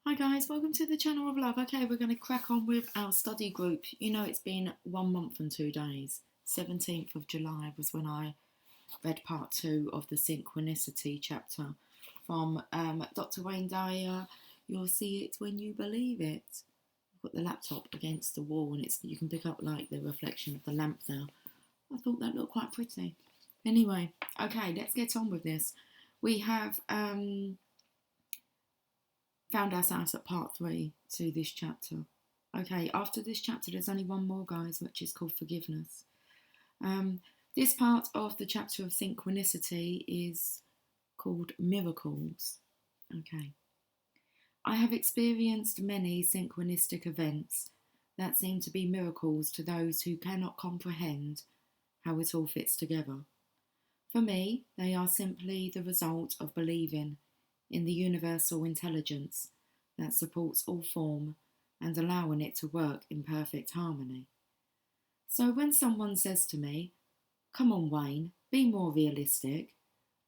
Hi guys, welcome to the channel of love. Okay, we're going to crack on with our study group. You know, it's been 1 month and 2 days. 17th of July was when I read part 2 of the Synchronicity chapter from Dr. Wayne Dyer. You'll see it when you believe it. I've got the laptop against the wall and you can pick up like the reflection of the lamp there. I thought that looked quite pretty. Anyway, okay, let's get on with this. We have found ourselves at part 3 to this chapter. Okay, after this chapter, there's only one more, guys, which is called forgiveness. This part of the chapter of synchronicity is called miracles. Okay. I have experienced many synchronistic events that seem to be miracles to those who cannot comprehend how it all fits together. For me, they are simply the result of believing in the universal intelligence that supports all form and allowing it to work in perfect harmony. So when someone says to me, "Come on, Wayne, be more realistic,"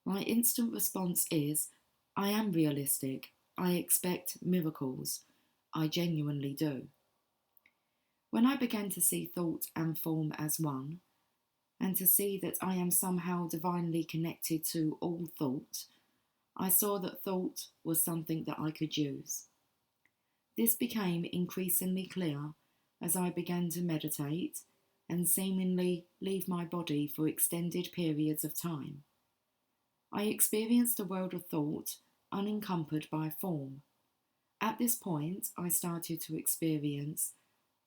my instant response is, I am realistic. I expect miracles. I genuinely do. When I began to see thought and form as one, and to see that I am somehow divinely connected to all thought, I saw that thought was something that I could use. This became increasingly clear as I began to meditate and seemingly leave my body for extended periods of time. I experienced a world of thought unencumbered by form. At this point, I started to experience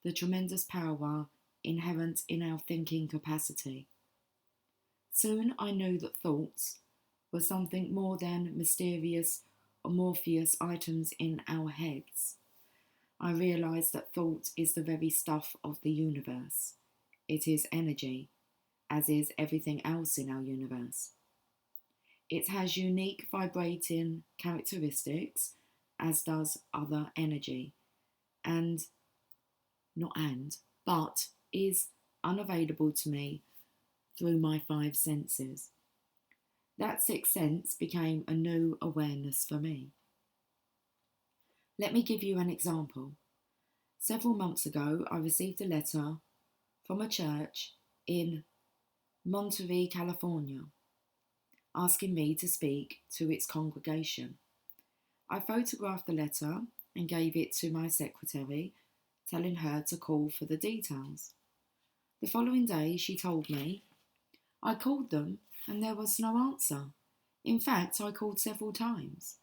the tremendous power inherent in our thinking capacity. Soon I knew that thoughts were something more than mysterious, amorphous items in our heads. I realised that thought is the very stuff of the universe. It is energy, as is everything else in our universe. It has unique vibrating characteristics, as does other energy, and not and, but is unavailable to me through my 5 senses. That sixth sense became a new awareness for me. Let me give you an example. Several months ago, I received a letter from a church in Monterey, California, asking me to speak to its congregation. I photographed the letter and gave it to my secretary, telling her to call for the details. The following day, she told me, I called them and there was no answer. In fact, I called several times.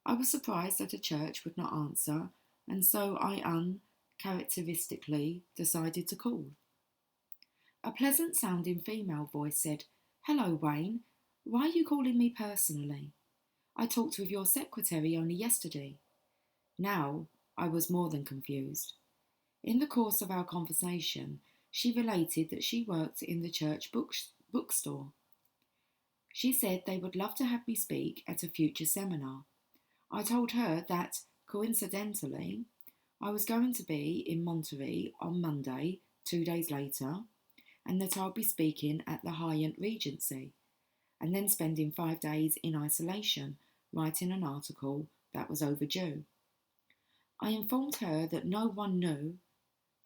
I was surprised that a church would not answer, and so I uncharacteristically decided to call. A pleasant-sounding female voice said, "Hello, Wayne. Why are you calling me personally? I talked with your secretary only yesterday." Now, I was more than confused. In the course of our conversation, she related that she worked in the church bookstore. She said they would love to have me speak at a future seminar. I told her that, coincidentally, I was going to be in Monterey on Monday, 2 days later, and that I'll be speaking at the Hyatt Regency, and then spending 5 days in isolation, writing an article that was overdue. I informed her that no one knew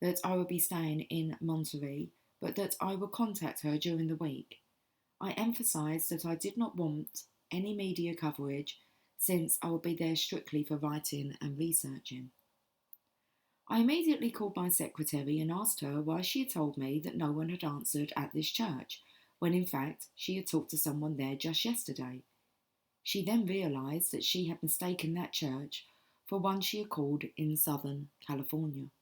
that I would be staying in Monterey, but that I would contact her during the week. I emphasised that I did not want any media coverage since I would be there strictly for writing and researching. I immediately called my secretary and asked her why she had told me that no one had answered at this church, when in fact she had talked to someone there just yesterday. She then realised that she had mistaken that church for one she had called in Southern California.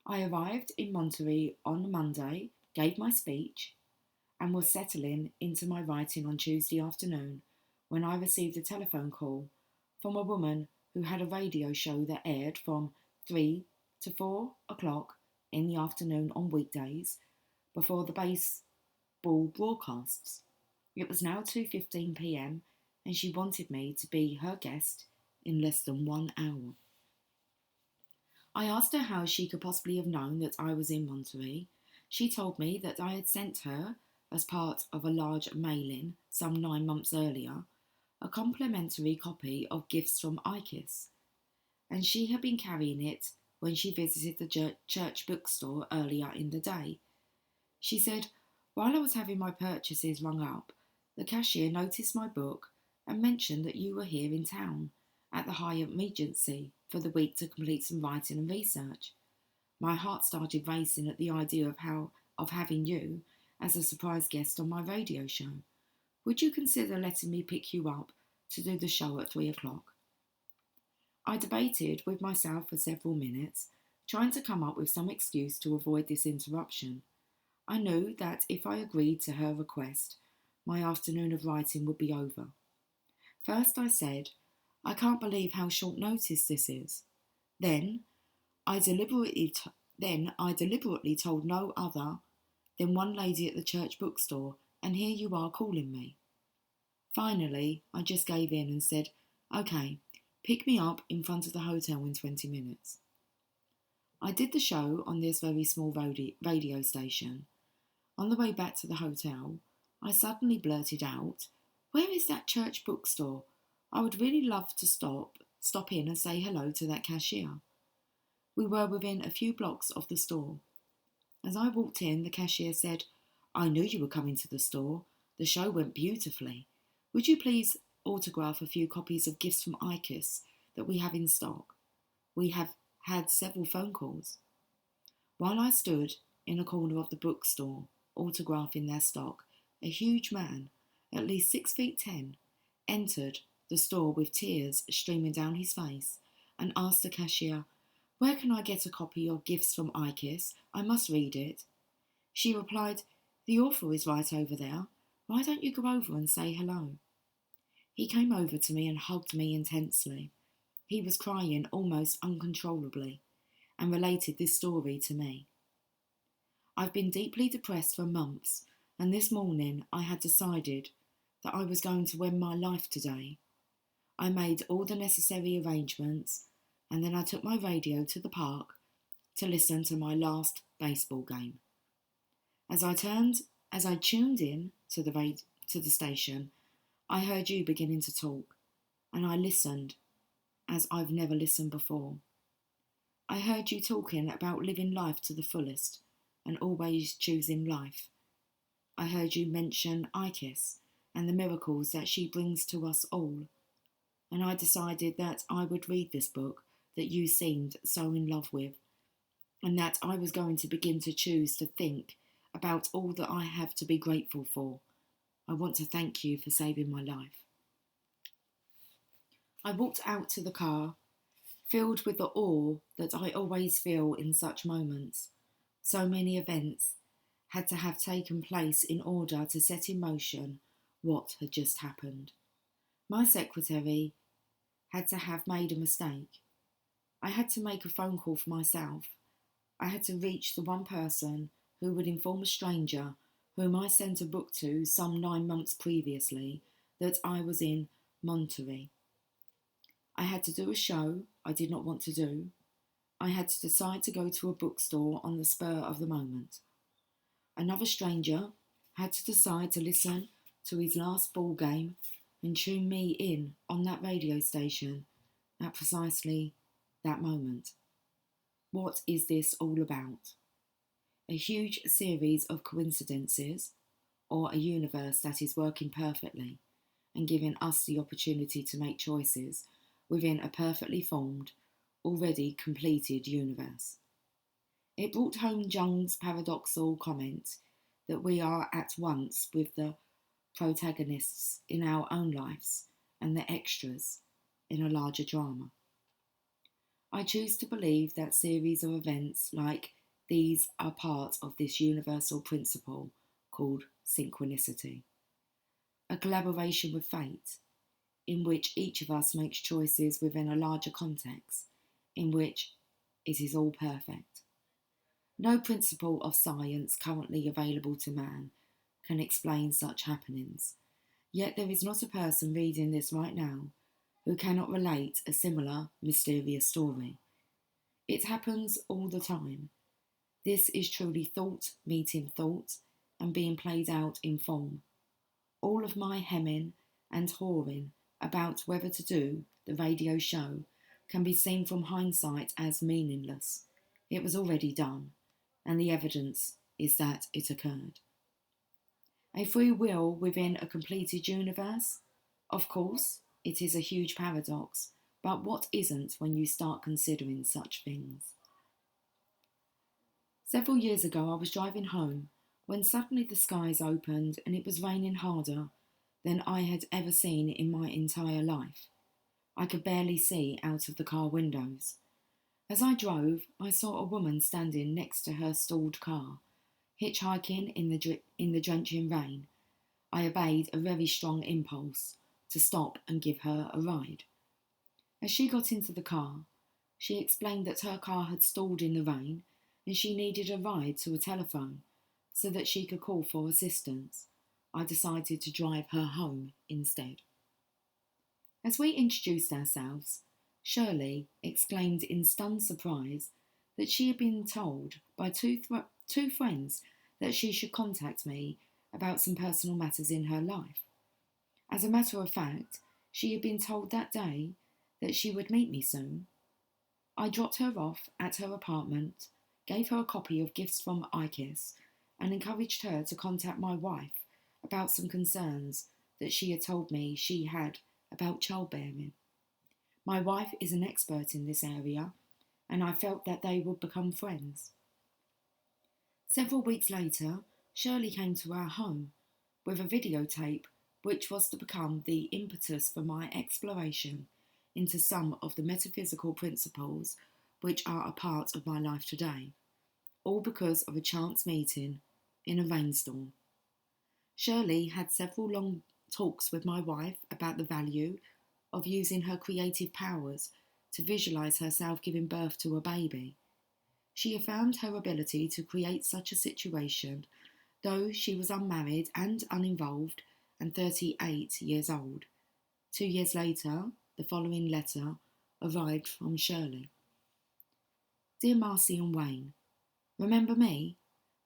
I arrived in Monterey on Monday, gave my speech, and was settling into my writing on Tuesday afternoon when I received a telephone call from a woman who had a radio show that aired from 3 to 4 o'clock in the afternoon on weekdays before the baseball broadcasts. It was now 2:15 p.m. and she wanted me to be her guest in less than 1 hour. I asked her how she could possibly have known that I was in Monterey. She told me that I had sent her, as part of a large mailing some 9 months earlier, a complimentary copy of Gifts from IKIS. and she had been carrying it when she visited the church bookstore earlier in the day. She said, "While I was having my purchases rung up, the cashier noticed my book and mentioned that you were here in town at the Hyatt Regency for the week to complete some writing and research. My heart started racing at the idea of having you as a surprise guest on my radio show. Would you consider letting me pick you up to do the show at 3 o'clock?" I debated with myself for several minutes, trying to come up with some excuse to avoid this interruption. I knew that if I agreed to her request, my afternoon of writing would be over. First I said, "I can't believe how short notice this is." Then I deliberately told no other than one lady at the church bookstore, and here you are calling me. Finally, I just gave in and said, "Okay, pick me up in front of the hotel in 20 minutes. I did the show on this very small radio station. On the way back to the hotel, I suddenly blurted out, "Where is that church bookstore? I would really love to stop in and say hello to that cashier." We were within a few blocks of the store. As I walked in, the cashier said, "I knew you were coming to the store. The show went beautifully. Would you please autograph a few copies of Gifts from ICUS that we have in stock? We have had several phone calls." While I stood in a corner of the bookstore, autographing their stock, a huge man, at least 6 feet 10, entered the store with tears streaming down his face and asked the cashier, "Where can I get a copy of Gifts from ICUS? I must read it." She replied, "The author is right over there. Why don't you go over and say hello?" He came over to me and hugged me intensely. He was crying almost uncontrollably and related this story to me. I've been deeply depressed for months, and this morning I had decided that I was going to end my life today. I made all the necessary arrangements, and then I took my radio to the park to listen to my last baseball game. As I tuned in to the station, I heard you beginning to talk, and I listened as I've never listened before. I heard you talking about living life to the fullest and always choosing life. I heard you mention IKIS and the miracles that she brings to us all, and I decided that I would read this book that you seemed so in love with, and that I was going to begin to choose to think about all that I have to be grateful for. I want to thank you for saving my life. I walked out to the car, filled with the awe that I always feel in such moments. So many events had to have taken place in order to set in motion what had just happened. My secretary had to have made a mistake. I had to make a phone call for myself. I had to reach the one person who would inform a stranger whom I sent a book to some 9 months previously that I was in Monterey. I had to do a show I did not want to do. I had to decide to go to a bookstore on the spur of the moment. Another stranger had to decide to listen to his last ball game and tune me in on that radio station at precisely that moment. What is this all about? A huge series of coincidences, or a universe that is working perfectly and giving us the opportunity to make choices within a perfectly formed, already completed universe? It brought home Jung's paradoxal comment that we are at once with the protagonists in our own lives and the extras in a larger drama. I choose to believe that series of events like these are part of this universal principle called synchronicity, a collaboration with fate, in which each of us makes choices within a larger context, in which it is all perfect. No principle of science currently available to man can explain such happenings, yet there is not a person reading this right now who cannot relate a similar mysterious story. It happens all the time. This is truly thought meeting thought and being played out in form. All of my hemming and hawing about whether to do the radio show can be seen from hindsight as meaningless. It was already done, and the evidence is that it occurred. A free will within a completed universe? Of course, it is a huge paradox, but what isn't when you start considering such things? Several years ago, I was driving home when suddenly the skies opened and it was raining harder than I had ever seen in my entire life. I could barely see out of the car windows. As I drove, I saw a woman standing next to her stalled car, hitchhiking in the drenching rain. I obeyed a very strong impulse to stop and give her a ride. As she got into the car, she explained that her car had stalled in the rain and she needed a ride to a telephone so that she could call for assistance. I decided to drive her home instead. As we introduced ourselves, Shirley exclaimed in stunned surprise that she had been told by two friends that she should contact me about some personal matters in her life. As a matter of fact, she had been told that day that she would meet me soon. I dropped her off at her apartment, gave her a copy of Gifts from IKIS, and encouraged her to contact my wife about some concerns that she had told me she had about childbearing. My wife is an expert in this area, and I felt that they would become friends. Several weeks later, Shirley came to our home with a videotape which was to become the impetus for my exploration into some of the metaphysical principles which are a part of my life today, all because of a chance meeting in a rainstorm. Shirley had several long talks with my wife about the value of using her creative powers to visualize herself giving birth to a baby. She affirmed her ability to create such a situation, though she was unmarried and uninvolved and 38 years old. 2 years later, the following letter arrived from Shirley. Dear Marcy and Wayne, remember me,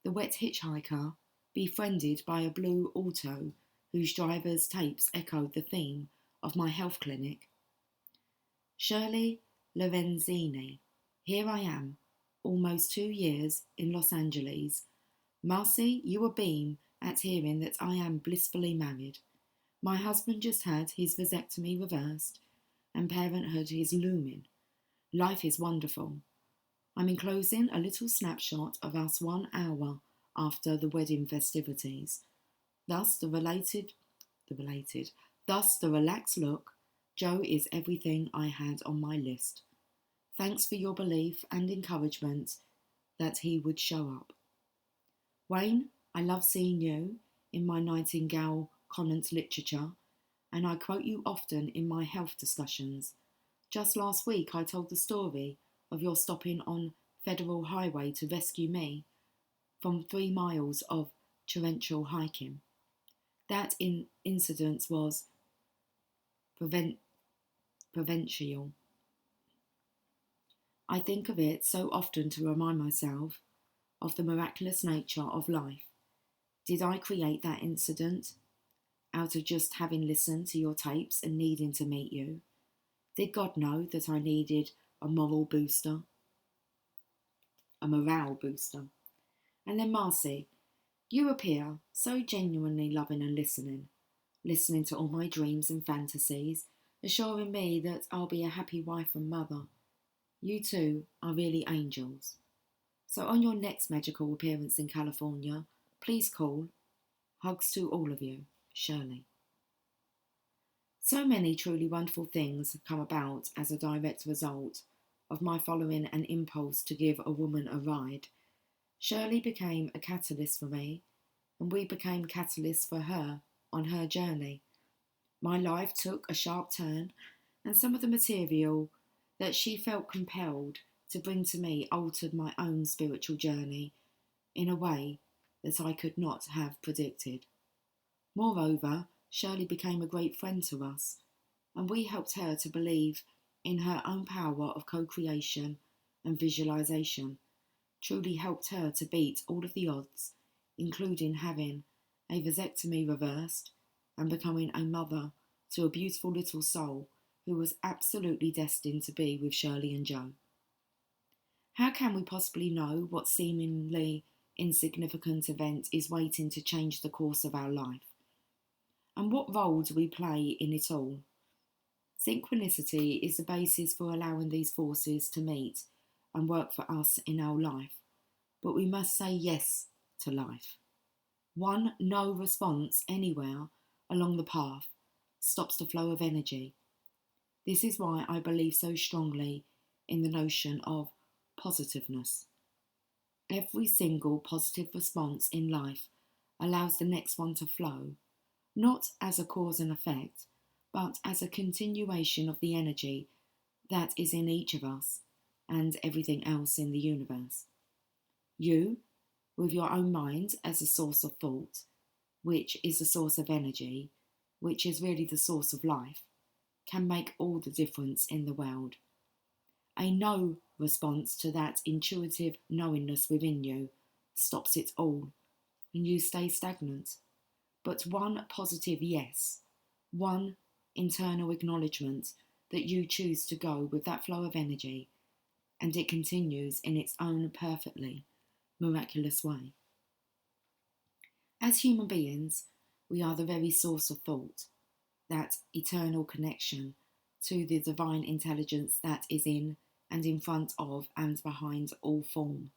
the wet hitchhiker, befriended by a blue auto whose driver's tapes echoed the theme of my health clinic? Shirley Lorenzini, here I am, almost 2 years in Los Angeles. Marcy, you will beam at hearing that I am blissfully married. My husband just had his vasectomy reversed, and parenthood is looming. Life is wonderful. I'm enclosing a little snapshot of us 1 hour after the wedding festivities. Thus the relaxed look. Joe is everything I had on my list. Thanks for your belief and encouragement that he would show up. Wayne, I love seeing you in my Nightingale Conant literature, and I quote you often in my health discussions. Just last week I told the story of your stopping on Federal Highway to rescue me from 3 miles of torrential hiking. That incident was provincial. I think of it so often to remind myself of the miraculous nature of life. Did I create that incident out of just having listened to your tapes and needing to meet you? Did God know that I needed a morale booster? And then Marcy, you appear so genuinely loving and listening to all my dreams and fantasies, assuring me that I'll be a happy wife and mother. You two are really angels. So on your next magical appearance in California, please call. Hugs to all of you, Shirley. So many truly wonderful things have come about as a direct result of my following an impulse to give a woman a ride. Shirley became a catalyst for me, and we became catalysts for her on her journey. My life took a sharp turn, and some of the material that she felt compelled to bring to me altered my own spiritual journey in a way that I could not have predicted. Moreover, Shirley became a great friend to us, and we helped her to believe in her own power of co-creation and visualization, truly helped her to beat all of the odds, including having a vasectomy reversed and becoming a mother to a beautiful little soul who was absolutely destined to be with Shirley and Joe. How can we possibly know what seemingly insignificant event is waiting to change the course of our life? And what role do we play in it all? Synchronicity is the basis for allowing these forces to meet and work for us in our life, but we must say yes to life. One no response anywhere along the path stops the flow of energy. This is why I believe so strongly in the notion of positiveness. Every single positive response in life allows the next one to flow, not as a cause and effect, but as a continuation of the energy that is in each of us and everything else in the universe. You, with your own mind as a source of thought, which is the source of energy, which is really the source of life, can make all the difference in the world. A no response to that intuitive knowingness within you stops it all, and you stay stagnant. But one positive yes, one internal acknowledgement that you choose to go with that flow of energy, and it continues in its own perfectly miraculous way. As human beings, we are the very source of thought, that eternal connection to the divine intelligence that is in and in front of and behind all form.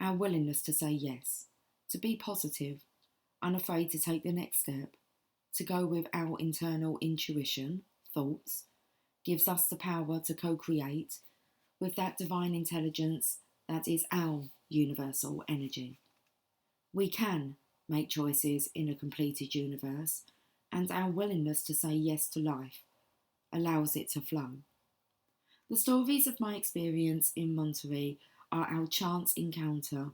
Our willingness to say yes, to be positive, unafraid to take the next step, to go with our internal intuition, thoughts, gives us the power to co-create with that divine intelligence that is our universal energy. We can make choices in a completed universe, and our willingness to say yes to life allows it to flow. The stories of my experience in Monterey are our chance encounter,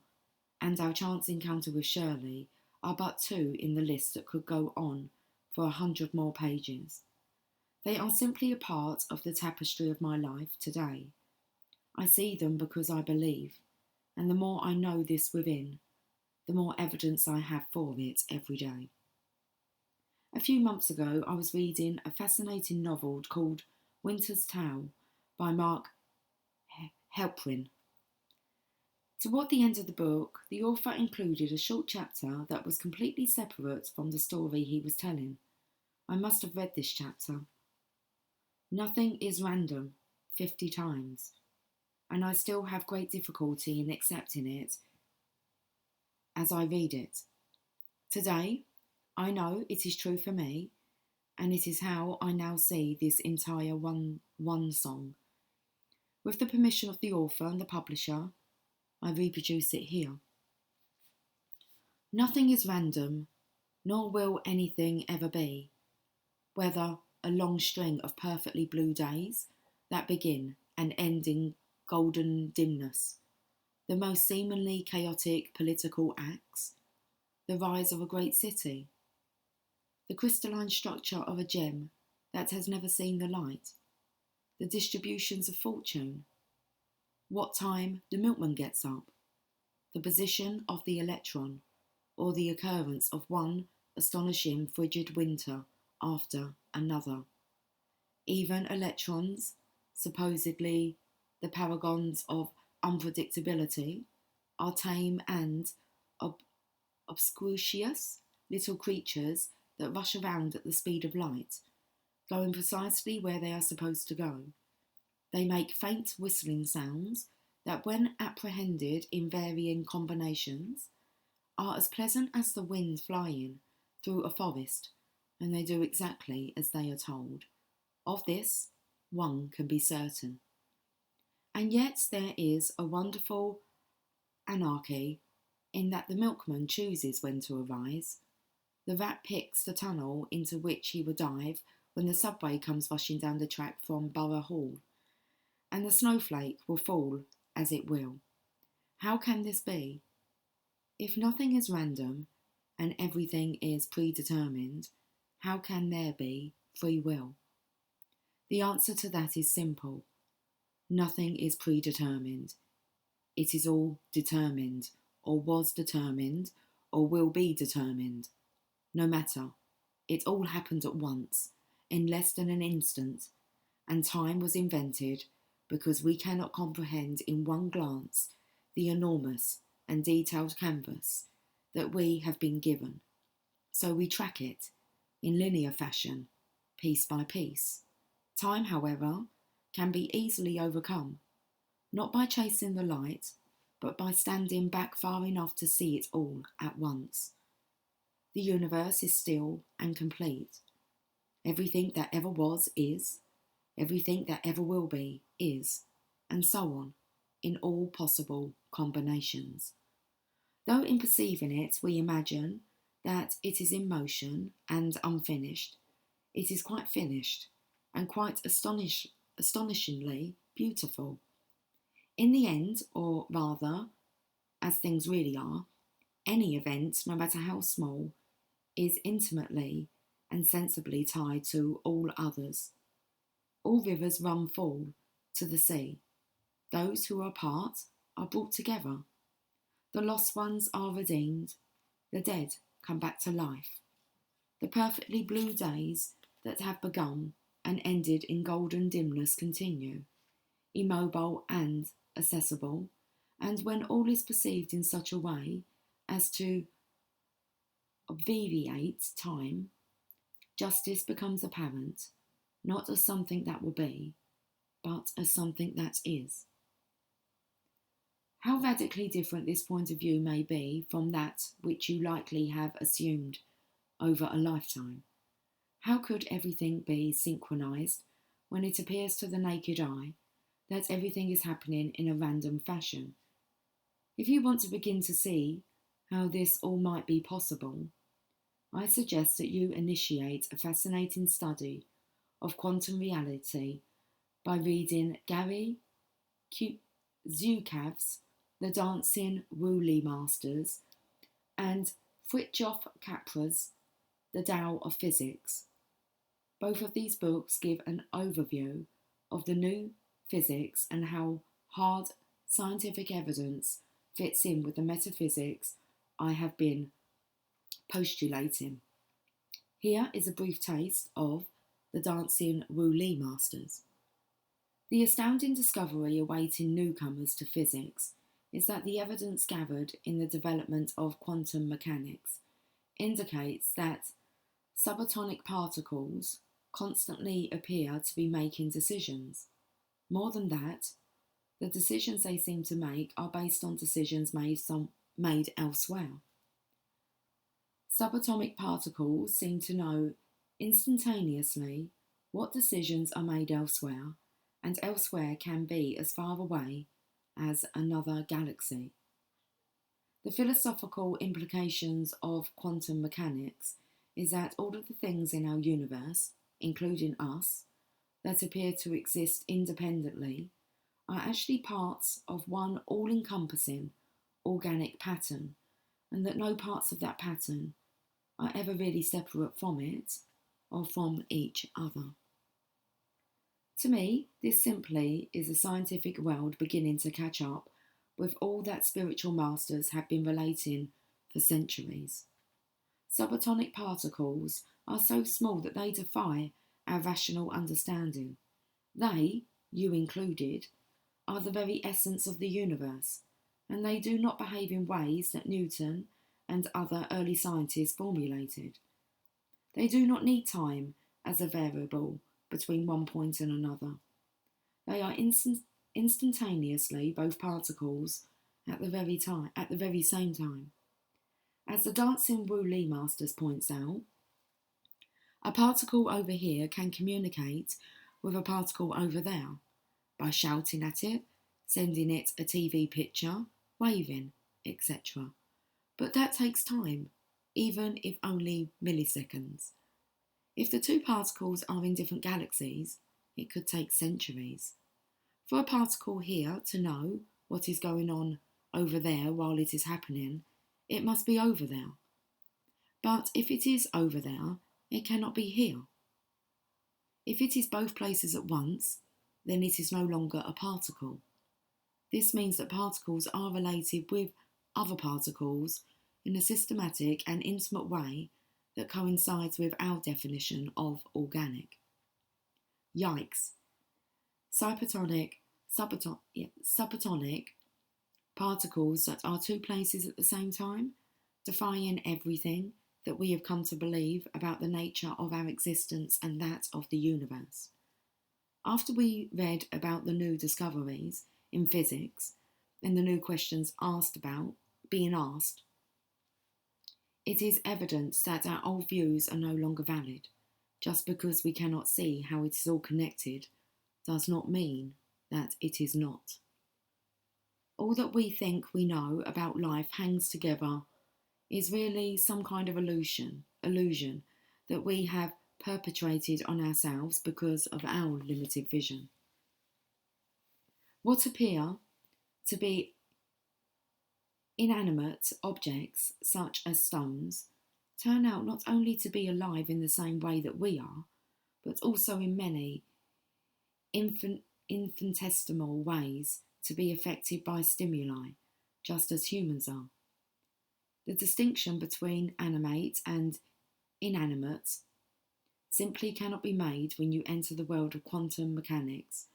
and our chance encounter with Shirley are but two in the list that could go on for 100 more pages. They are simply a part of the tapestry of my life today. I see them because I believe, and the more I know this within, the more evidence I have for it every day. A few months ago, I was reading a fascinating novel called Winter's Tale by Mark Helprin. Toward the end of the book, the author included a short chapter that was completely separate from the story he was telling. I must have read this chapter. Nothing is random 50 times, and I still have great difficulty in accepting it as I read it. Today, I know it is true for me, and it is how I now see this entire one song. With the permission of the author and the publisher, I reproduce it here. Nothing is random, nor will anything ever be, whether a long string of perfectly blue days that begin and end in golden dimness, the most seemingly chaotic political acts, the rise of a great city, the crystalline structure of a gem that has never seen the light, the distributions of fortune, what time the milkman gets up, the position of the electron, or the occurrence of one astonishing frigid winter after another. Even electrons, supposedly the paragons of unpredictability, are tame and obscuritious little creatures that rush around at the speed of light, going precisely where they are supposed to go. They make faint whistling sounds that, when apprehended in varying combinations, are as pleasant as the wind flying through a forest, and they do exactly as they are told. Of this, one can be certain. And yet there is a wonderful anarchy in that the milkman chooses when to arise. The rat picks the tunnel into which he will dive when the subway comes rushing down the track from Borough Hall, and the snowflake will fall as it will. How can this be? If nothing is random and everything is predetermined, how can there be free will? The answer to that is simple. Nothing is predetermined. It is all determined, or was determined, or will be determined. No matter. It all happened at once, in less than an instant, and time was invented because we cannot comprehend in one glance the enormous and detailed canvas that we have been given. So we track it in linear fashion, piece by piece. Time, however, can be easily overcome, not by chasing the light, but by standing back far enough to see it all at once. The universe is still and complete. Everything that ever was is, everything that ever will be is, and so on, in all possible combinations. Though in perceiving it we imagine that it is in motion and unfinished, it is quite finished and quite astonishingly beautiful. In the end, or rather, as things really are, any event, no matter how small, is intimately and sensibly tied to all others. All rivers run full to the sea. Those who are apart are brought together. The lost ones are redeemed. The dead come back to life. The perfectly blue days that have begun and ended in golden dimness continue, immobile and accessible, and when all is perceived in such a way as to obviate time, justice becomes apparent, not as something that will be, but as something that is. How radically different this point of view may be from that which you likely have assumed over a lifetime. How could everything be synchronized when it appears to the naked eye that everything is happening in a random fashion? If you want to begin to see how this all might be possible, I suggest that you initiate a fascinating study of quantum reality by reading Gary Zukav's The Dancing Woolley Masters and Fritjof Capra's The Tao of Physics. Both of these books give an overview of the new physics and how hard scientific evidence fits in with the metaphysics I have been postulating. Here is a brief taste of The Dancing Woolley Masters. The astounding discovery awaiting newcomers to physics is that the evidence gathered in the development of quantum mechanics indicates that subatomic particles constantly appear to be making decisions. More than that, the decisions they seem to make are based on decisions made elsewhere. Subatomic particles seem to know instantaneously what decisions are made elsewhere, and elsewhere can be as far away as another galaxy. The philosophical implications of quantum mechanics is that all of the things in our universe, including us, that appear to exist independently, are actually parts of one all-encompassing organic pattern, and that no parts of that pattern are ever really separate from it or from each other. To me, this simply is a scientific world beginning to catch up with all that spiritual masters have been relating for centuries. Subatomic particles are so small that they defy our rational understanding. They, you included, are the very essence of the universe, and they do not behave in ways that Newton and other early scientists formulated. They do not need time as a variable between one point and another. They are instantaneously both particles at the very same time. As the Dancing Woolley Masters points out, a particle over here can communicate with a particle over there by shouting at it, sending it a TV picture, waving, etc. But that takes time, even if only milliseconds. If the two particles are in different galaxies, it could take centuries. For a particle here to know what is going on over there while it is happening, it must be over there. But if it is over there, it cannot be here. If it is both places at once, then it is no longer a particle. This means that particles are related with other particles in a systematic and intimate way that coincides with our definition of organic. Yikes, Subatomic particles that are two places at the same time, defying everything that we have come to believe about the nature of our existence and that of the universe. After we read about the new discoveries in physics and the new questions being asked, it is evident that our old views are no longer valid. Just because we cannot see how it is all connected does not mean that it is not. All that we think we know about life hangs together is really some kind of illusion that we have perpetrated on ourselves because of our limited vision. What appear to be inanimate objects, such as stones, turn out not only to be alive in the same way that we are, but also in many infinitesimal ways to be affected by stimuli, just as humans are. The distinction between animate and inanimate simply cannot be made when you enter the world of quantum mechanics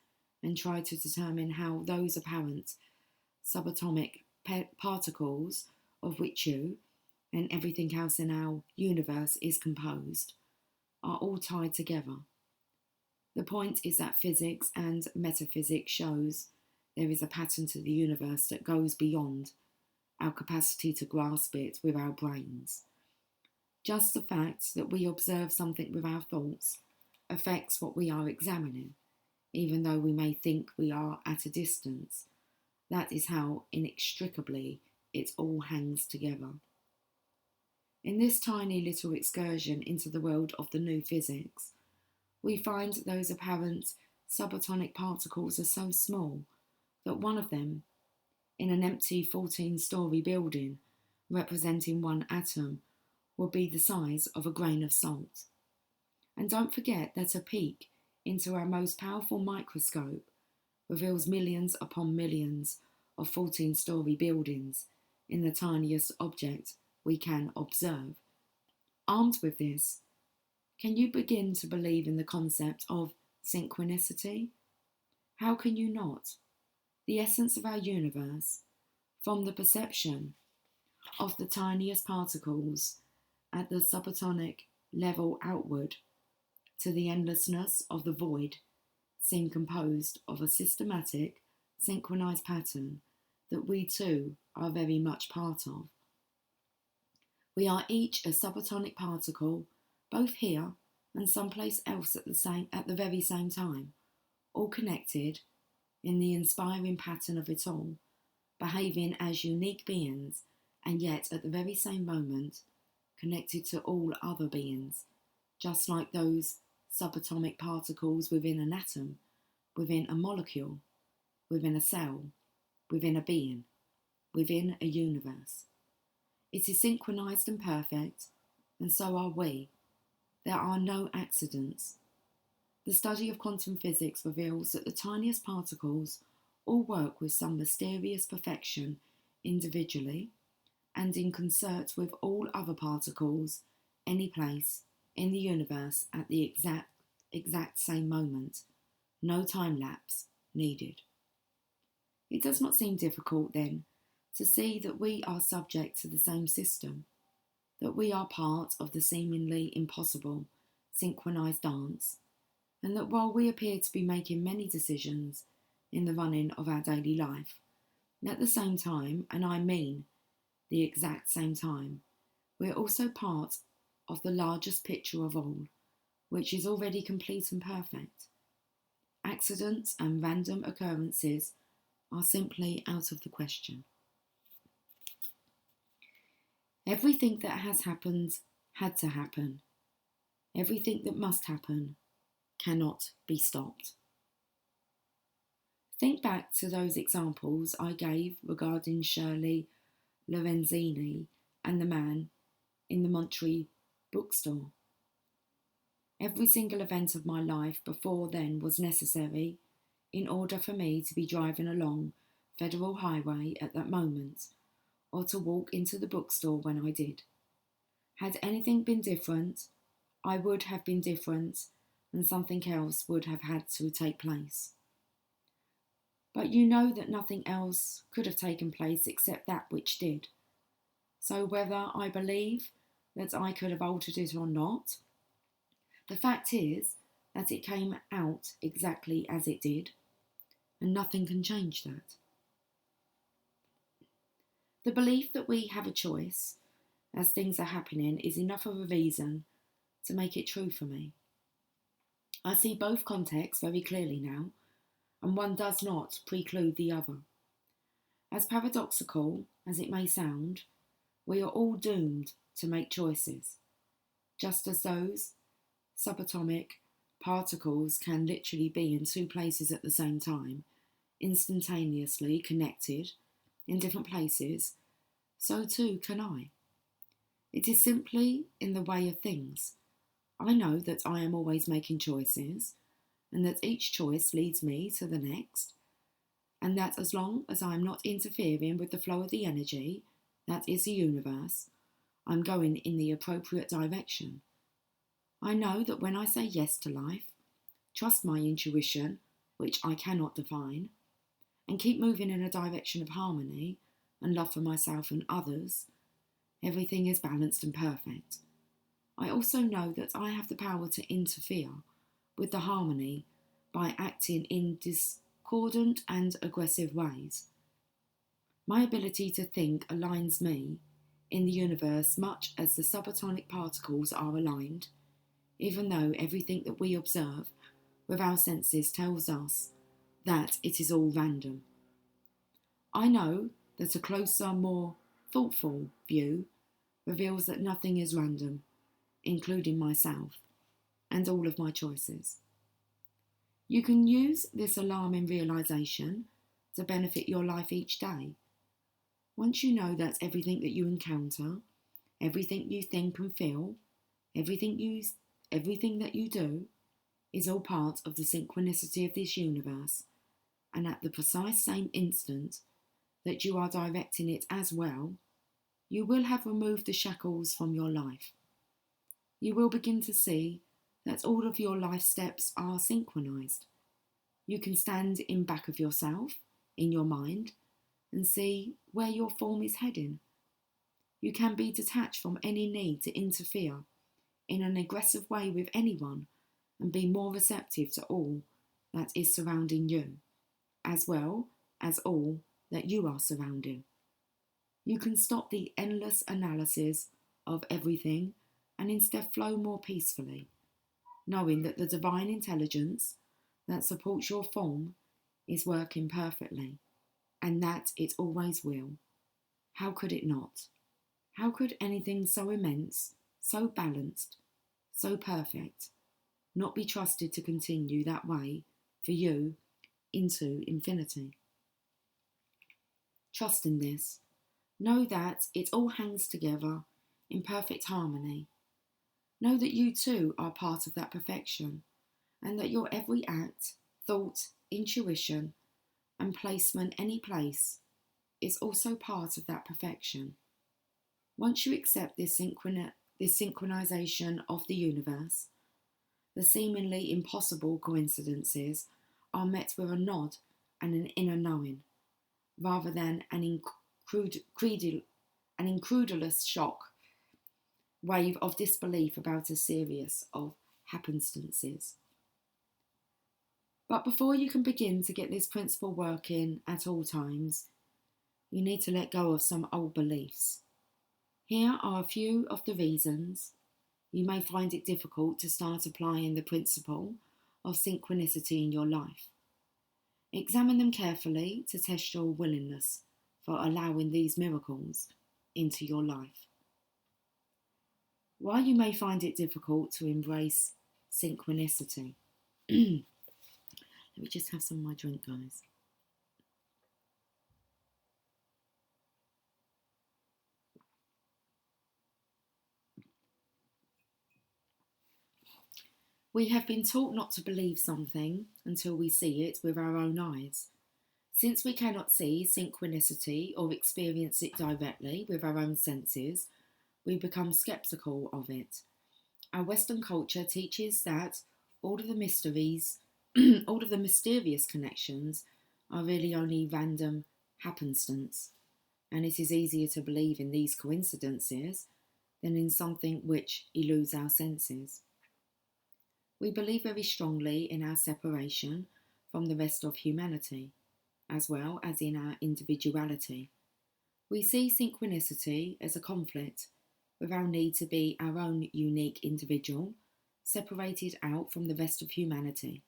and try to determine how those apparent subatomic particles of which you and everything else in our universe is composed are all tied together. The point is that physics and metaphysics shows there is a pattern to the universe that goes beyond our capacity to grasp it with our brains. Just the fact that we observe something with our thoughts affects what we are examining, even though we may think we are at a distance. That is how inextricably it all hangs together. In this tiny little excursion into the world of the new physics, we find those apparent subatomic particles are so small that one of them, in an empty 14-story building representing one atom, will be the size of a grain of salt. And don't forget that a peek into our most powerful microscope reveals millions upon millions of 14-story buildings in the tiniest object we can observe. Armed with this, can you begin to believe in the concept of synchronicity? How can you not? The essence of our universe, from the perception of the tiniest particles at the subatomic level outward to the endlessness of the void, seem composed of a systematic, synchronized pattern that we too are very much part of. We are each a subatomic particle, both here and someplace else at the very same time, all connected in the inspiring pattern of it all, behaving as unique beings, and yet at the very same moment connected to all other beings, just like those subatomic particles within an atom, within a molecule, within a cell, within a being, within a universe. It is synchronized and perfect, and so are we. There are no accidents. The study of quantum physics reveals that the tiniest particles all work with some mysterious perfection individually and in concert with all other particles, any place in the universe at the exact same moment. No time lapse needed. It does not seem difficult, then, to see that we are subject to the same system, that we are part of the seemingly impossible synchronized dance, and that while we appear to be making many decisions in the running of our daily life, at the same time, and I mean the exact same time, we are also part of the largest picture of all, which is already complete and perfect. Accidents and random occurrences are simply out of the question. Everything that has happened had to happen. Everything that must happen cannot be stopped. Think back to those examples I gave regarding Shirley Lorenzini and the man in the Monterey bookstore. Every single event of my life before then was necessary in order for me to be driving along Federal Highway at that moment, or to walk into the bookstore when I did. Had anything been different, I would have been different, and something else would have had to take place. But you know that nothing else could have taken place except that which did. So whether I believe that I could have altered it or not, the fact is that it came out exactly as it did, and nothing can change that. The belief that we have a choice as things are happening is enough of a reason to make it true for me. I see both contexts very clearly now, and one does not preclude the other. As paradoxical as it may sound, we are all doomed to make choices, just as those subatomic particles can literally be in two places at the same time, instantaneously connected in different places, so too can I. It is simply in the way of things. I know that I am always making choices, and that each choice leads me to the next, and that as long as I am not interfering with the flow of the energy that is the universe, I'm going in the appropriate direction. I know that when I say yes to life, trust my intuition, which I cannot define, and keep moving in a direction of harmony and love for myself and others, everything is balanced and perfect. I also know that I have the power to interfere with the harmony by acting in discordant and aggressive ways. My ability to think aligns me in the universe much as the subatomic particles are aligned, even though everything that we observe with our senses tells us that it is all random. I know that a closer, more thoughtful view reveals that nothing is random, including myself and all of my choices. You can use this alarming realization to benefit your life each day. Once you know that everything that you encounter, everything you think and feel, everything that you do is all part of the synchronicity of this universe, and at the precise same instant that you are directing it as well, you will have removed the shackles from your life. You will begin to see that all of your life steps are synchronized. You can stand in back of yourself, in your mind, and see where your form is heading. You can be detached from any need to interfere in an aggressive way with anyone and be more receptive to all that is surrounding you, as well as all that you are surrounding. You can stop the endless analysis of everything and instead flow more peacefully, knowing that the divine intelligence that supports your form is working perfectly, and that it always will. How could it not? How could anything so immense, so balanced, so perfect, not be trusted to continue that way for you into infinity? Trust in this. Know that it all hangs together in perfect harmony. Know that you too are part of that perfection, and that your every act, thought, intuition, and placement any place is also part of that perfection. Once you accept this synchronization of the universe, the seemingly impossible coincidences are met with a nod and an inner knowing, rather than an incredulous shock wave of disbelief about a series of happenstances. But before you can begin to get this principle working at all times, you need to let go of some old beliefs. Here are a few of the reasons you may find it difficult to start applying the principle of synchronicity in your life. Examine them carefully to test your willingness for allowing these miracles into your life. Why you may find it difficult to embrace synchronicity. Let me just have some of my drink, guys. We have been taught not to believe something until we see it with our own eyes. Since we cannot see synchronicity or experience it directly with our own senses, we become skeptical of it. Our Western culture teaches that all of the mysterious connections are really only random happenstance, and it is easier to believe in these coincidences than in something which eludes our senses. We believe very strongly in our separation from the rest of humanity, as well as in our individuality. We see synchronicity as a conflict with our need to be our own unique individual, separated out from the rest of humanity.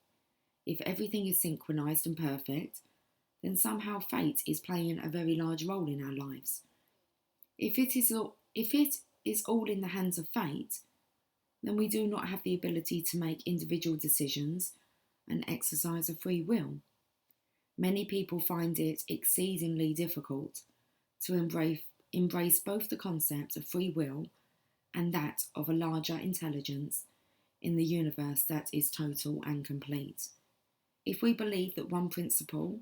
If everything is synchronized and perfect, then somehow fate is playing a very large role in our lives. If it is all in the hands of fate, then we do not have the ability to make individual decisions and exercise a free will. Many people find it exceedingly difficult to embrace both the concept of free will and that of a larger intelligence in the universe that is total and complete. If we believe that one principle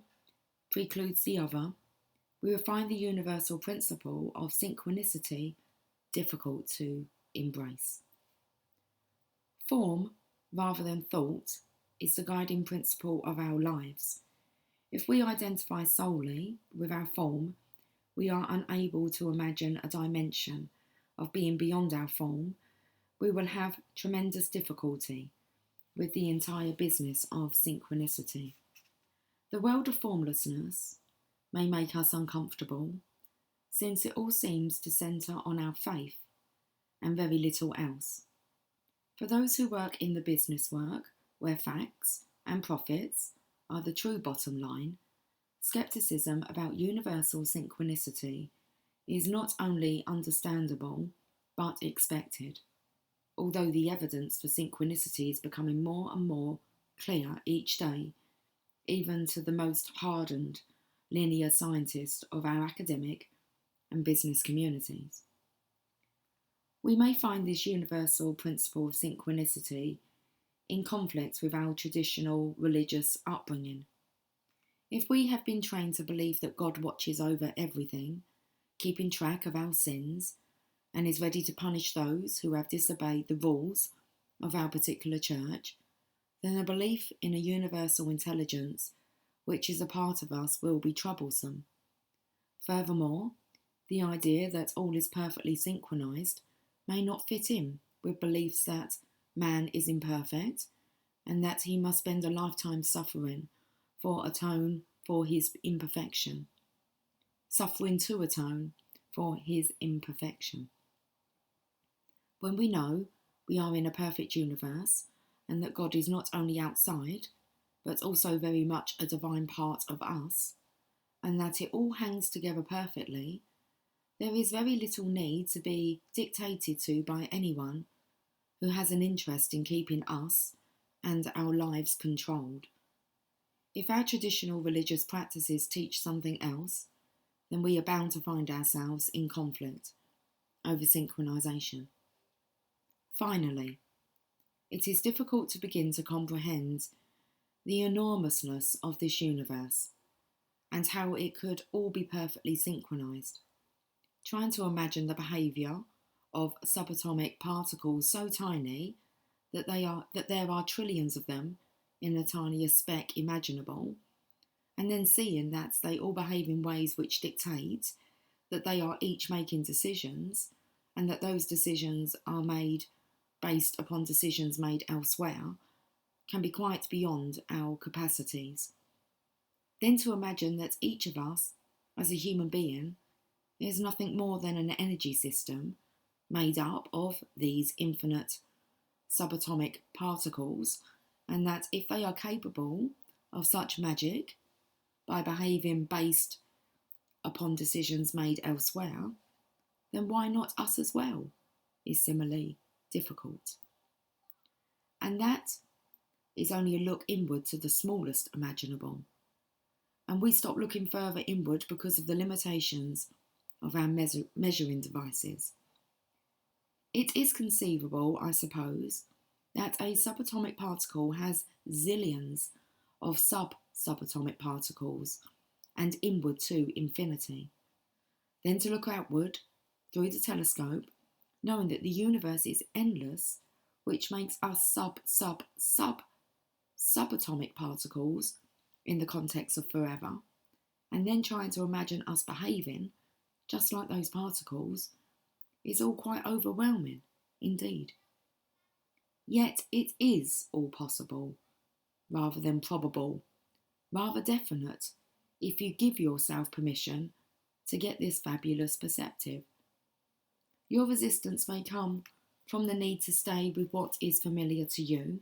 precludes the other, we will find the universal principle of synchronicity difficult to embrace. Form, rather than thought, is the guiding principle of our lives. If we identify solely with our form, we are unable to imagine a dimension of being beyond our form. We will have tremendous difficulty with the entire business of synchronicity. The world of formlessness may make us uncomfortable, since it all seems to centre on our faith and very little else. For those who work in the business work, where facts and profits are the true bottom line, skepticism about universal synchronicity is not only understandable, but expected. Although the evidence for synchronicity is becoming more and more clear each day, even to the most hardened linear scientists of our academic and business communities. We may find this universal principle of synchronicity in conflict with our traditional religious upbringing. If we have been trained to believe that God watches over everything, keeping track of our sins, and is ready to punish those who have disobeyed the rules of our particular church, then a belief in a universal intelligence which is a part of us will be troublesome. Furthermore, the idea that all is perfectly synchronized may not fit in with beliefs that man is imperfect and that he must spend a lifetime suffering to atone for his imperfection. When we know we are in a perfect universe and that God is not only outside, but also very much a divine part of us, and that it all hangs together perfectly, there is very little need to be dictated to by anyone who has an interest in keeping us and our lives controlled. If our traditional religious practices teach something else, then we are bound to find ourselves in conflict over synchronization. Finally, it is difficult to begin to comprehend the enormousness of this universe and how it could all be perfectly synchronized. Trying to imagine the behaviour of subatomic particles so tiny that there are trillions of them in the tiniest speck imaginable, and then seeing that they all behave in ways which dictate that they are each making decisions, and that those decisions are made based upon decisions made elsewhere, can be quite beyond our capacities. Then to imagine that each of us, as a human being, is nothing more than an energy system made up of these infinite subatomic particles, and that if they are capable of such magic by behaving based upon decisions made elsewhere, then why not us as well, is similarly difficult. And that is only a look inward to the smallest imaginable. And we stop looking further inward because of the limitations of our measuring devices. It is conceivable, I suppose, that a subatomic particle has zillions of sub-subatomic particles, and inward to infinity. Then to look outward through the telescope, knowing that the universe is endless, which makes us subatomic particles in the context of forever, and then trying to imagine us behaving just like those particles is all quite overwhelming indeed. Yet it is all possible, rather than probable, rather definite, if you give yourself permission to get this fabulous perspective. Your resistance may come from the need to stay with what is familiar to you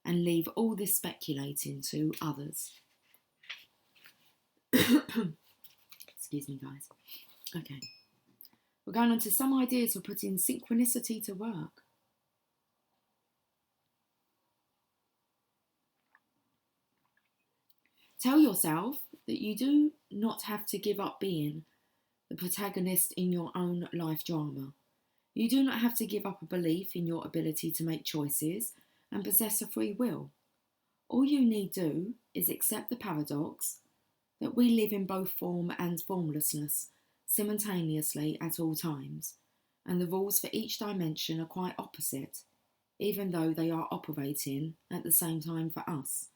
and leave all this speculating to others. Excuse me, guys. Okay. We're going on to some ideas for putting synchronicity to work. Tell yourself that you do not have to give up being the protagonist in your own life drama. You do not have to give up a belief in your ability to make choices and possess a free will. All you need do is accept the paradox that we live in both form and formlessness simultaneously at all times, and the rules for each dimension are quite opposite, even though they are operating at the same time for us.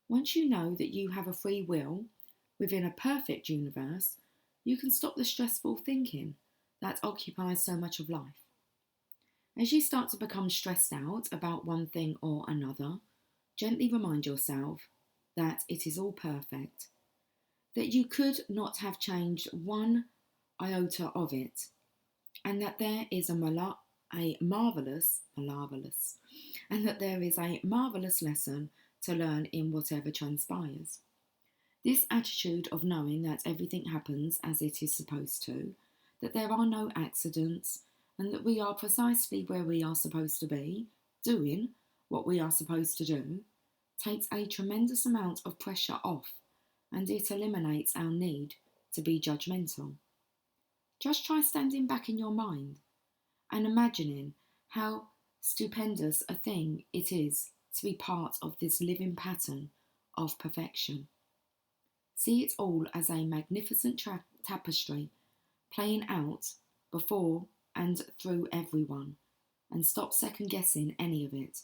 Once you know that you have a free will within a perfect universe, you can stop the stressful thinking that occupies so much of life. As you start to become stressed out about one thing or another, gently remind yourself that it is all perfect, that you could not have changed one iota of it, and that there is and that there is a marvellous lesson to learn in whatever transpires. This attitude of knowing that everything happens as it is supposed to, that there are no accidents, and that we are precisely where we are supposed to be, doing what we are supposed to do, takes a tremendous amount of pressure off, and it eliminates our need to be judgmental. Just try standing back in your mind and imagining how stupendous a thing it is to be part of this living pattern of perfection. See it all as a magnificent tapestry playing out before and through everyone, and stop second guessing any of it.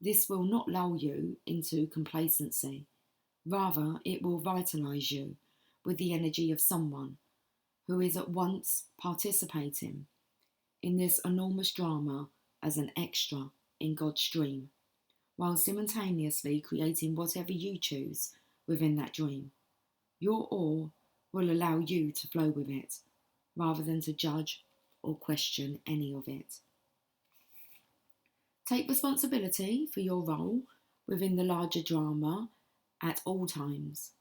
This will not lull you into complacency. Rather, it will vitalise you with the energy of someone who is at once participating in this enormous drama as an extra in God's dream, while simultaneously creating whatever you choose within that dream. Your awe will allow you to flow with it, rather than to judge or question any of it. Take responsibility for your role within the larger drama at all times.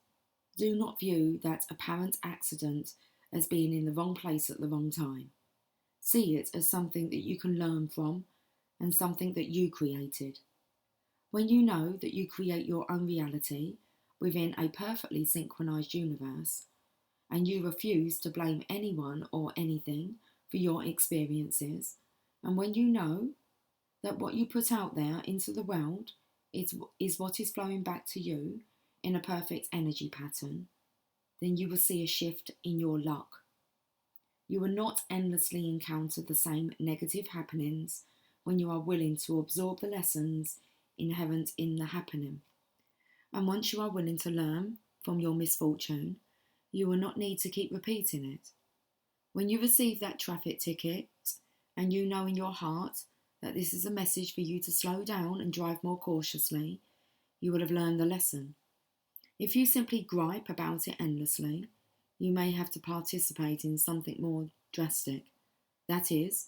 Do not view that apparent accident as being in the wrong place at the wrong time. See it as something that you can learn from and something that you created. When you know that you create your own reality within a perfectly synchronized universe, and you refuse to blame anyone or anything for your experiences, and when you know that what you put out there into the world is what is flowing back to you in a perfect energy pattern, then you will see a shift in your luck. You will not endlessly encounter the same negative happenings when you are willing to absorb the lessons inherent in the happening. And once you are willing to learn from your misfortune, you will not need to keep repeating it. When you receive that traffic ticket and you know in your heart that this is a message for you to slow down and drive more cautiously, you will have learned the lesson. If you simply gripe about it endlessly, you may have to participate in something more drastic. That is,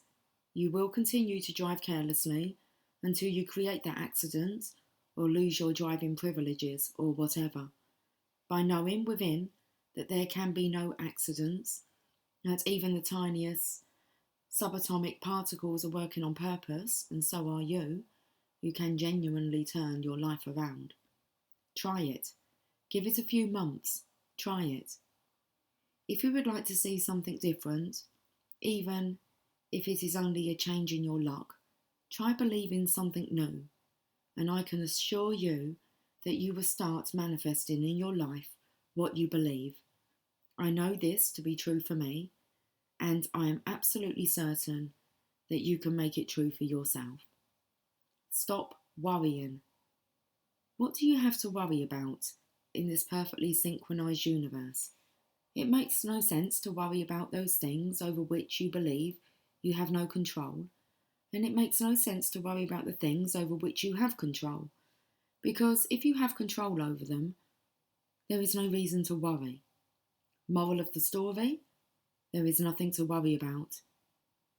you will continue to drive carelessly until you create that accident or lose your driving privileges or whatever. By knowing within that there can be no accidents, that even the tiniest subatomic particles are working on purpose, and so are you, you can genuinely turn your life around. Try it. Give it a few months. Try it. If you would like to see something different, even if it is only a change in your luck, try believing something new, and I can assure you that you will start manifesting in your life what you believe. I know this to be true for me, and I am absolutely certain that you can make it true for yourself. Stop worrying. What do you have to worry about? in this perfectly synchronized universe. It makes no sense to worry about those things over which you believe you have no control, and it makes no sense to worry about the things over which you have control, because if you have control over them, there is no reason to worry. Moral of the story? There is nothing to worry about.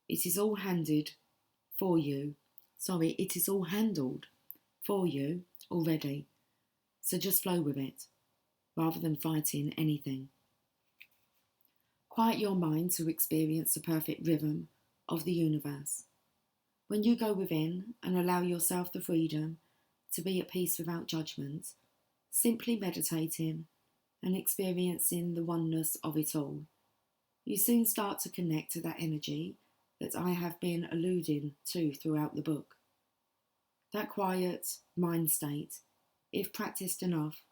It is all handed for you. It is all handled for you already. So just flow with it, rather than fighting anything. Quiet your mind to experience the perfect rhythm of the universe. When you go within and allow yourself the freedom to be at peace without judgment, simply meditating and experiencing the oneness of it all, you soon start to connect to that energy that I have been alluding to throughout the book. That quiet mind state, if practiced enough,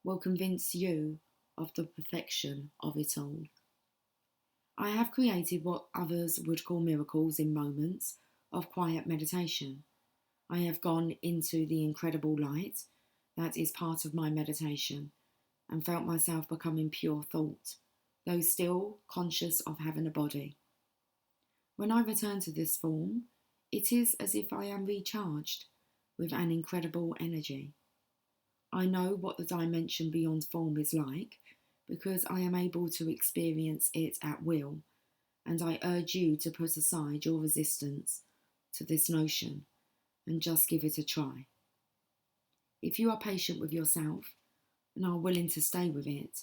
will convince you of the perfection of it all. I have created what others would call miracles in moments of quiet meditation. I have gone into the incredible light that is part of my meditation and felt myself becoming pure thought, though still conscious of having a body. When I return to this form, it is as if I am recharged with an incredible energy. I know what the dimension beyond form is like because I am able to experience it at will, and I urge you to put aside your resistance to this notion and just give it a try. If you are patient with yourself and are willing to stay with it,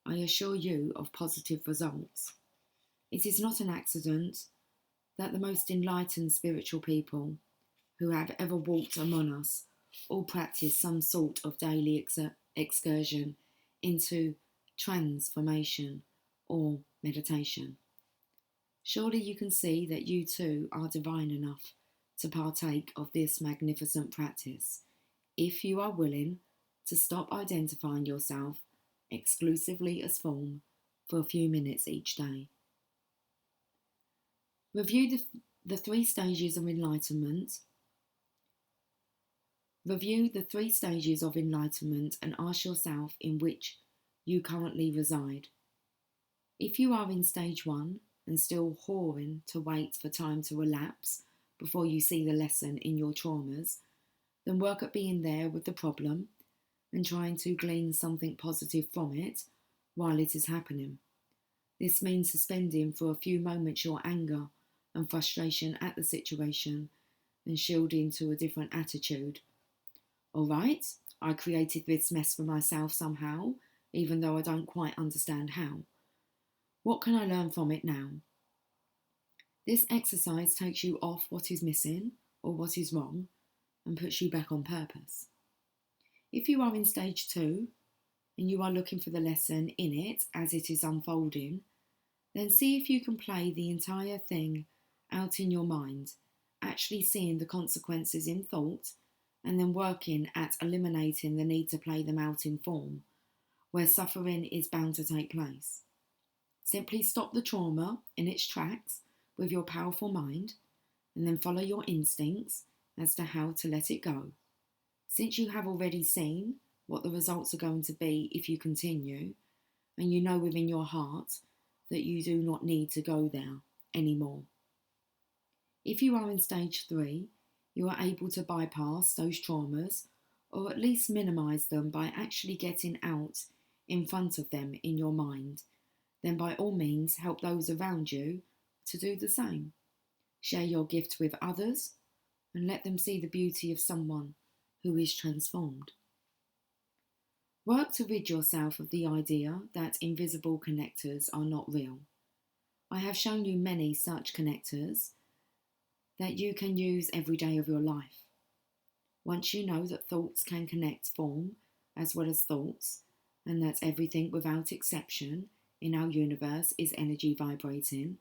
I assure you of positive results. It is not an accident that the most enlightened spiritual people who have ever walked among us all practice some sort of daily excursion into transformation or meditation. Surely you can see that you too are divine enough to partake of this magnificent practice if you are willing to stop identifying yourself exclusively as form for a few minutes each day. Review the three stages of enlightenment. Review the 3 stages of enlightenment and ask yourself in which you currently reside. If you are in stage 1 and still whoring to wait for time to elapse before you see the lesson in your traumas, then work at being there with the problem and trying to glean something positive from it while it is happening. This means suspending for a few moments your anger and frustration at the situation and shielding to a different attitude. All right, I created this mess for myself somehow, even though I don't quite understand how. What can I learn from it now? This exercise takes you off what is missing or what is wrong and puts you back on purpose. If you are in stage 2 and you are looking for the lesson in it as it is unfolding, then see if you can play the entire thing out in your mind, actually seeing the consequences in thought and then working at eliminating the need to play them out in form, where suffering is bound to take place. Simply stop the trauma in its tracks with your powerful mind and then follow your instincts as to how to let it go. Since you have already seen what the results are going to be if you continue, and you know within your heart that you do not need to go there anymore. If you are in stage 3, you are able to bypass those traumas or at least minimise them by actually getting out in front of them in your mind. Then by all means help those around you to do the same. Share your gift with others and let them see the beauty of someone who is transformed. Work to rid yourself of the idea that invisible connectors are not real. I have shown you many such connectors that you can use every day of your life. Once you know that thoughts can connect form as well as thoughts, and that everything without exception in our universe is energy vibrating,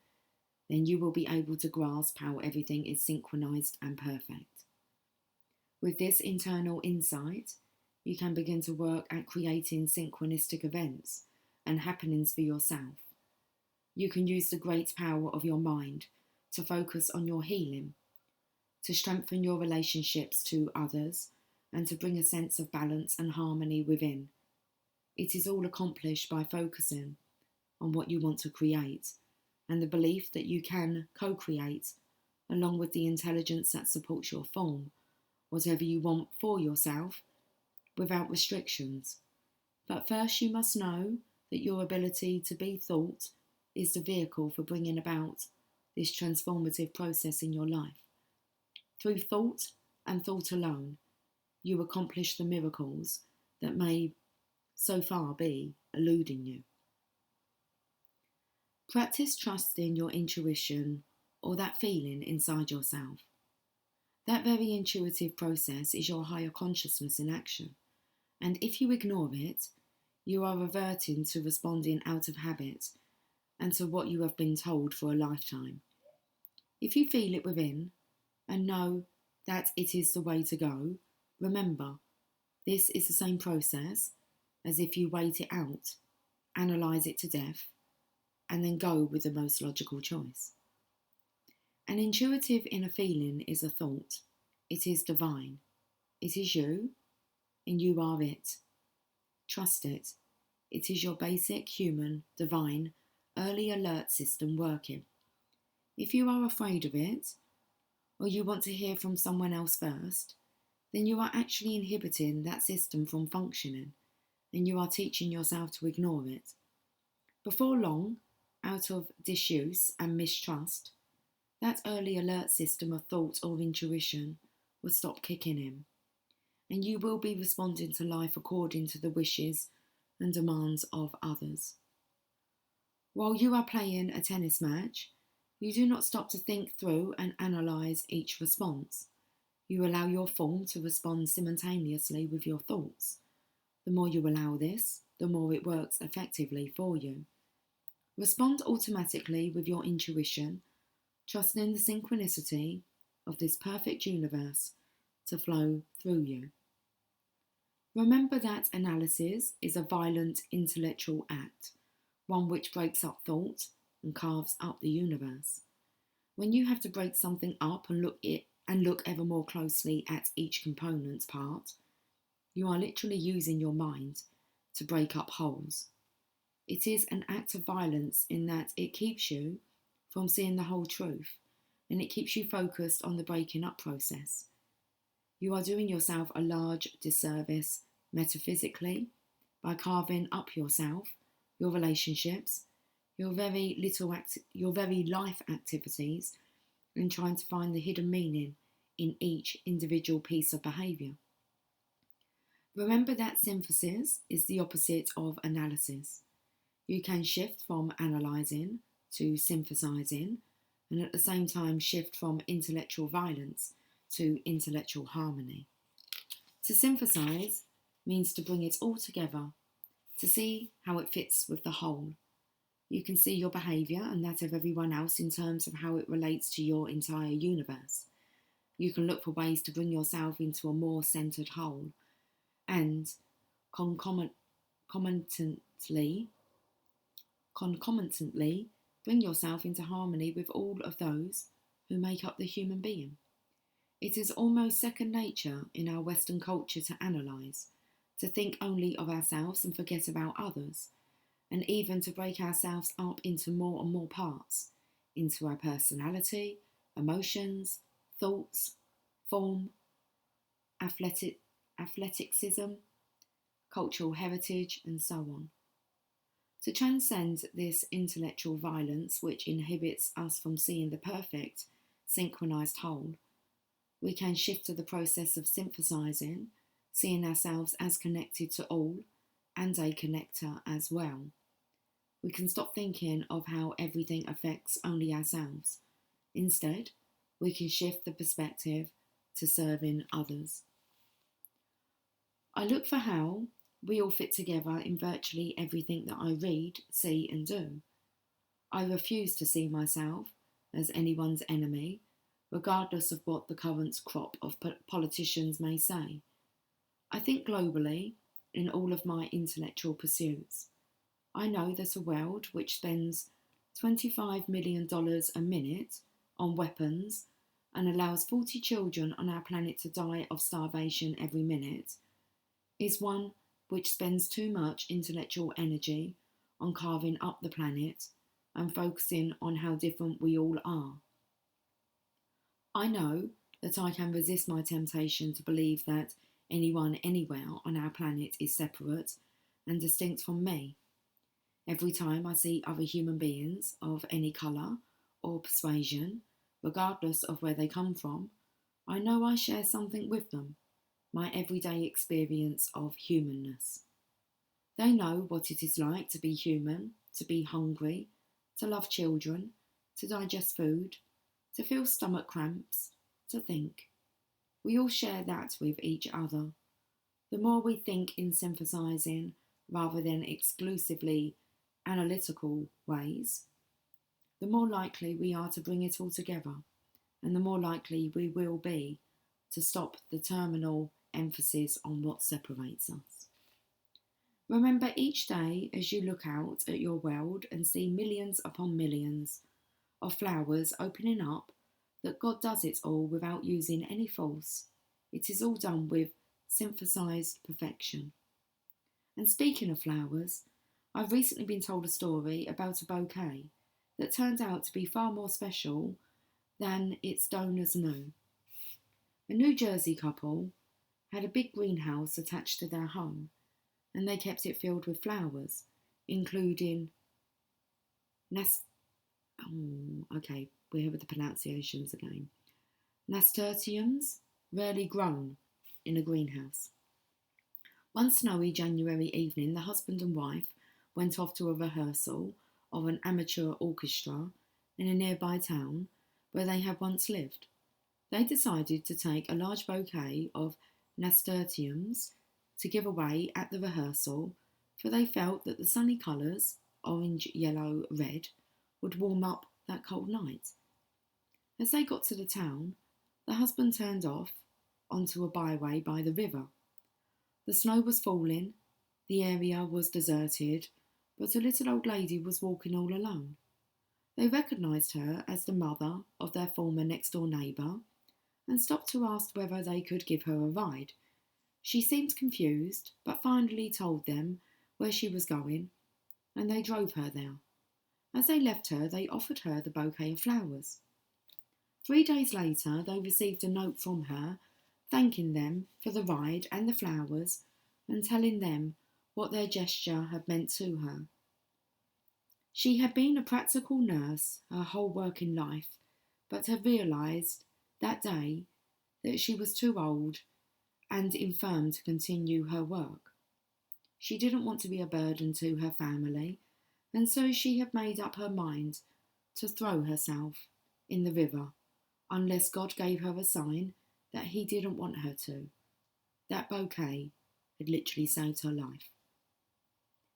then you will be able to grasp how everything is synchronized and perfect. With this internal insight, you can begin to work at creating synchronistic events and happenings for yourself. You can use the great power of your mind to focus on your healing, to strengthen your relationships to others, and to bring a sense of balance and harmony within. It is all accomplished by focusing on what you want to create and the belief that you can co-create, along with the intelligence that supports your form, whatever you want for yourself without restrictions. But first you must know that your ability to be thought is the vehicle for bringing about this transformative process in your life. Through thought and thought alone, you accomplish the miracles that may so far be eluding you. Practice trusting your intuition or that feeling inside yourself. That very intuitive process is your higher consciousness in action, and if you ignore it, you are reverting to responding out of habit and to what you have been told for a lifetime. If you feel it within and know that it is the way to go, remember, this is the same process as if you wait it out, analyse it to death, and then go with the most logical choice. An intuitive inner feeling is a thought. It is divine. It is you, and you are it. Trust it. It is your basic human, divine, early alert system working. If you are afraid of it, or you want to hear from someone else first, then you are actually inhibiting that system from functioning, and you are teaching yourself to ignore it. Before long, out of disuse and mistrust, that early alert system of thought or intuition will stop kicking in, and you will be responding to life according to the wishes and demands of others. While you are playing a tennis match, you do not stop to think through and analyse each response. You allow your form to respond simultaneously with your thoughts. The more you allow this, the more it works effectively for you. Respond automatically with your intuition, trusting the synchronicity of this perfect universe to flow through you. Remember that analysis is a violent intellectual act, one which breaks up thought and carves up the universe. When you have to break something up and look ever more closely at each component's part, you are literally using your mind to break up wholes. It is an act of violence in that it keeps you from seeing the whole truth, and it keeps you focused on the breaking up process. You are doing yourself a large disservice metaphysically by carving up yourself, your relationships, your very life activities, and trying to find the hidden meaning in each individual piece of behaviour. Remember that synthesis is the opposite of analysis. You can shift from analysing to synthesising, and at the same time shift from intellectual violence to intellectual harmony. To synthesise means to bring it all together, to see how it fits with the whole. You can see your behaviour and that of everyone else in terms of how it relates to your entire universe. You can look for ways to bring yourself into a more centred whole, and concomitantly bring yourself into harmony with all of those who make up the human being. It is almost second nature in our Western culture to analyse, to think only of ourselves and forget about others, and even to break ourselves up into more and more parts, into our personality, emotions, thoughts, form, athleticism, cultural heritage, and so on. To transcend this intellectual violence which inhibits us from seeing the perfect, synchronised whole, we can shift to the process of synthesising, seeing ourselves as connected to all and a connector as well. We can stop thinking of how everything affects only ourselves. Instead, we can shift the perspective to serving others. I look for how we all fit together in virtually everything that I read, see and do. I refuse to see myself as anyone's enemy, regardless of what the current crop of politicians may say. I think globally in all of my intellectual pursuits. I know that a world which spends $25 million a minute on weapons and allows 40 children on our planet to die of starvation every minute is one which spends too much intellectual energy on carving up the planet and focusing on how different we all are. I know that I can resist my temptation to believe that anyone anywhere on our planet is separate and distinct from me. Every time I see other human beings of any colour or persuasion, regardless of where they come from, I know I share something with them, my everyday experience of humanness. They know what it is like to be human, to be hungry, to love children, to digest food, to feel stomach cramps, to think. We all share that with each other. The more we think in synthesizing rather than exclusively analytical ways, the more likely we are to bring it all together, and the more likely we will be to stop the terminal emphasis on what separates us. Remember each day as you look out at your world and see millions upon millions of flowers opening up that God does it all without using any force. It is all done with synthesized perfection. And speaking of flowers, I've recently been told a story about a bouquet that turned out to be far more special than its donors knew. A New Jersey couple had a big greenhouse attached to their home, and they kept it filled with flowers, including we're here with the pronunciations again. Nasturtiums, rarely grown in a greenhouse. One snowy January evening, the husband and wife went off to a rehearsal of an amateur orchestra in a nearby town where they had once lived. They decided to take a large bouquet of nasturtiums to give away at the rehearsal, for they felt that the sunny colours, orange, yellow, red, would warm up that cold night. As they got to the town, the husband turned off onto a byway by the river. The snow was falling, the area was deserted, but a little old lady was walking all alone. They recognised her as the mother of their former next-door neighbour and stopped to ask whether they could give her a ride. She seemed confused, but finally told them where she was going, and they drove her there. As they left her, they offered her the bouquet of flowers. 3 days later, they received a note from her thanking them for the ride and the flowers and telling them what their gesture had meant to her. She had been a practical nurse her whole working life, but had realised that day that she was too old and infirm to continue her work. She didn't want to be a burden to her family, and so she had made up her mind to throw herself in the river, unless God gave her a sign that he didn't want her to. That bouquet had literally saved her life.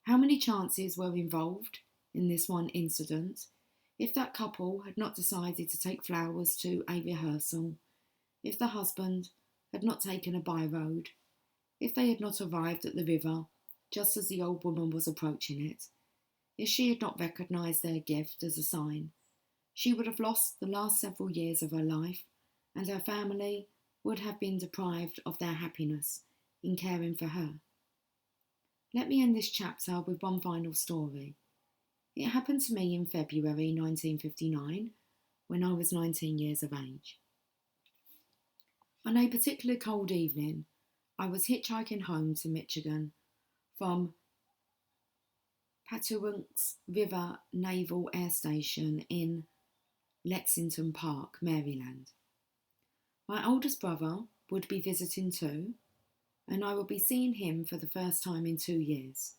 How many chances were involved in this one incident? If that couple had not decided to take flowers to a rehearsal, if the husband had not taken a by-road, if they had not arrived at the river just as the old woman was approaching it, if she had not recognised their gift as a sign, she would have lost the last several years of her life, and her family would have been deprived of their happiness in caring for her. Let me end this chapter with one final story. It happened to me in February 1959, when I was 19 years of age. On a particularly cold evening, I was hitchhiking home to Michigan from Patuxent River Naval Air Station in Lexington Park, Maryland. My oldest brother would be visiting too, and I would be seeing him for the first time in 2 years.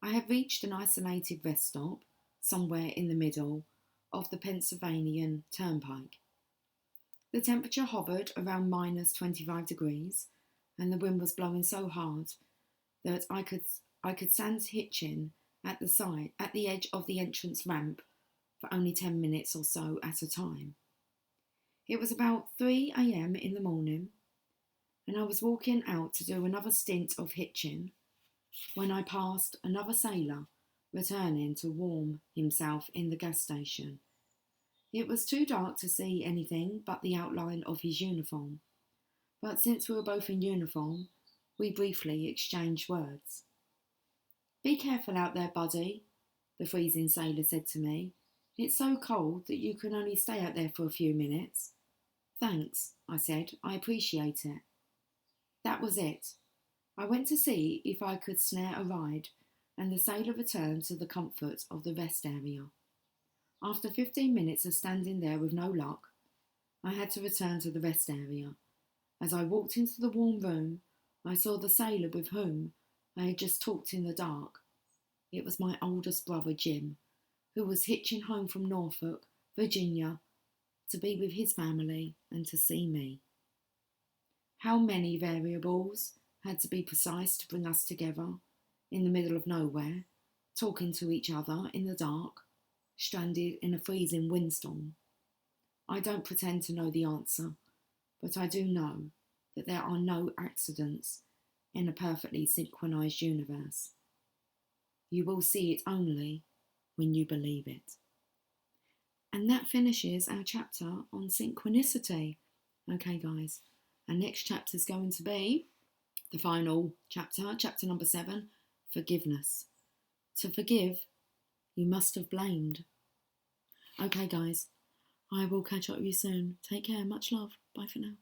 I had reached an isolated rest stop somewhere in the middle of the Pennsylvania Turnpike. The temperature hovered around minus 25 degrees, and the wind was blowing so hard that I could stand hitching at the edge of the entrance ramp for only 10 minutes or so at a time. It was about 3 a.m. in the morning, and I was walking out to do another stint of hitching when I passed another sailor returning to warm himself in the gas station. It was too dark to see anything but the outline of his uniform, but since we were both in uniform, We briefly exchanged words. Be careful out there, buddy, the freezing sailor said to me. It's so cold that you can only stay out there for a few minutes. Thanks, I said. I appreciate it. That was it. I went to see if I could snare a ride, and the sailor returned to the comfort of the rest area. After 15 minutes of standing there with no luck, I had to return to the rest area. As I walked into the warm room, I saw the sailor with whom I had just talked in the dark. It was my oldest brother, Jim, who was hitching home from Norfolk, Virginia, to be with his family and to see me. How many variables had to be precise to bring us together, in the middle of nowhere, talking to each other in the dark, stranded in a freezing windstorm? I don't pretend to know the answer, but I do know that there are no accidents in a perfectly synchronized universe. You will see it only when you believe it. And that finishes our chapter on synchronicity. Okay, guys, our next chapter is going to be the final chapter, chapter number 7, forgiveness. To forgive, you must have blamed. Okay, guys, I will catch up with you soon. Take care. Much love. Bye for now.